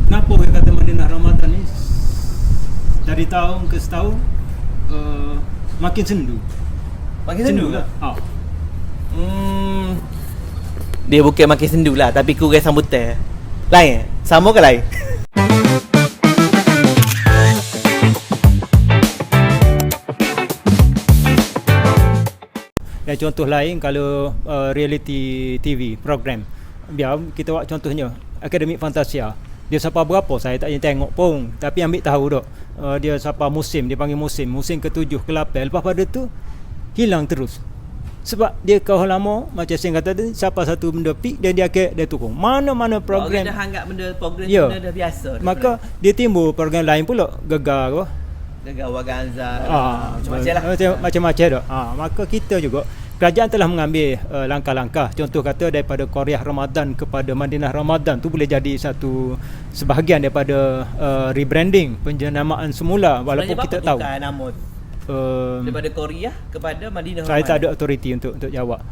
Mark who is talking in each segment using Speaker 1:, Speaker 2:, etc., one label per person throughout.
Speaker 1: Kenapa orang kata Madinah Ramadan ni dari tahun ke setahun makin sendu?
Speaker 2: Makin sendu ke?
Speaker 3: Dia bukan makin sendu lah, tapi kurang sambutan. Lain? Sama ke lain?
Speaker 1: Dan contoh lain kalau reality TV program, biar kita buat contohnya Akademik Fantasia. Dia sampai berapa saya tak tengok pun, tapi ambil tahu dok. Dia sampai musim, dia panggil musim ke-7 ke-8. Lepas pada tu hilang terus. Sebab dia kau lama macam saya kata tadi, siapa satu benda peak dan dia turun. Mana-mana program
Speaker 2: orang dah anggap benda program
Speaker 1: ya,
Speaker 2: benda dah biasa.
Speaker 1: Maka dia timbul program lain pula, gegar apa?
Speaker 2: Gegar Waganza.
Speaker 1: Macam-macam lah. Macam-macam dah. Maka kita juga kerajaan telah mengambil langkah-langkah. Contoh kata daripada Korea Ramadan kepada Madinah Ramadan tu boleh jadi satu sebahagian daripada rebranding, penjenamaan semula walaupun kita tahu.
Speaker 2: Nama daripada Korea kepada Madinah
Speaker 1: saya
Speaker 2: Ramadan.
Speaker 1: tak ada authority untuk jawab.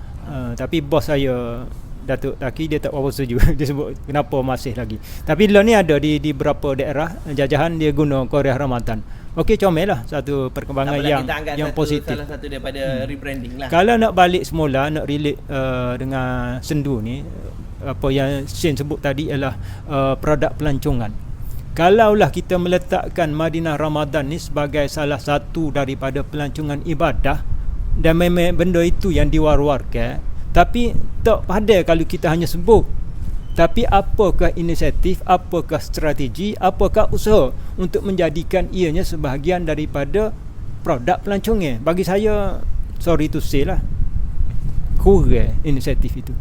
Speaker 1: Tapi bos saya Datuk Taki dia tak berapa setuju. Dia sebut kenapa masih lagi. Tapi lah ni ada di beberapa daerah jajahan dia guna Korea Ramadan. Okey, comel lah satu perkembangan yang positif.
Speaker 2: Salah satu daripada rebranding lah.
Speaker 1: Kalau nak balik semula, nak relate dengan sendu ni, apa yang Shane sebut tadi ialah produk pelancongan. Kalaulah kita meletakkan Madinah Ramadan ni sebagai salah satu daripada pelancongan ibadah, dan memang benda itu yang diwar-warkan, tapi tak padai kalau kita hanya sebut. Tapi apakah inisiatif, apakah strategi, apakah usaha untuk menjadikan ianya sebahagian daripada produk pelancongan? Bagi saya, sorry to say lah, kurang inisiatif itu.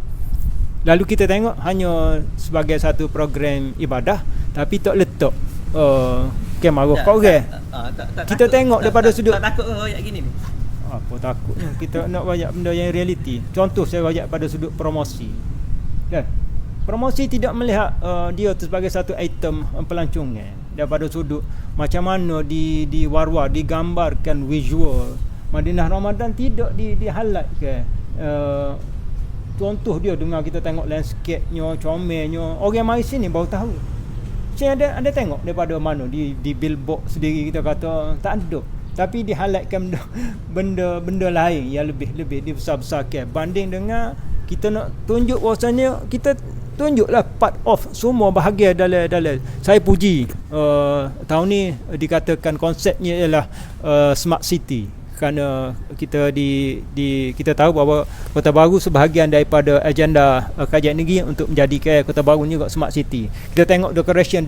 Speaker 1: Lalu kita tengok hanya sebagai satu program ibadah, tapi tak letak kemarah korang. Kita tengok daripada sudut.
Speaker 2: Tak takut royak gini ni?
Speaker 1: Apa takutnya? Kita nak banyak benda yang realiti. Contoh saya banyak pada sudut promosi. Kan? Promosi tidak melihat dia sebagai satu item pelancongan. Daripada sudut macam mana di war-war digambarkan visual Madinah Ramadan tidak di-highlightkan. Contoh dia dengar kita tengok landscape-nya, comelnya. Orang mari sini baru tahu. Saya ada tengok daripada mana di billboard sendiri kita kata tak ada. Tapi di-highlightkan benda lain yang lebih dibesar-besarkan banding dengan kita nak tunjuk bahawasanya kita tunjuklah part of semua bahagian dalam. Saya puji tahun ni dikatakan konsepnya ialah smart city, kerana kita kita tahu bahawa Kota Baru sebahagian daripada agenda kerajaan negeri untuk menjadikan Kota Baru ni juga smart city. Kita tengok decoration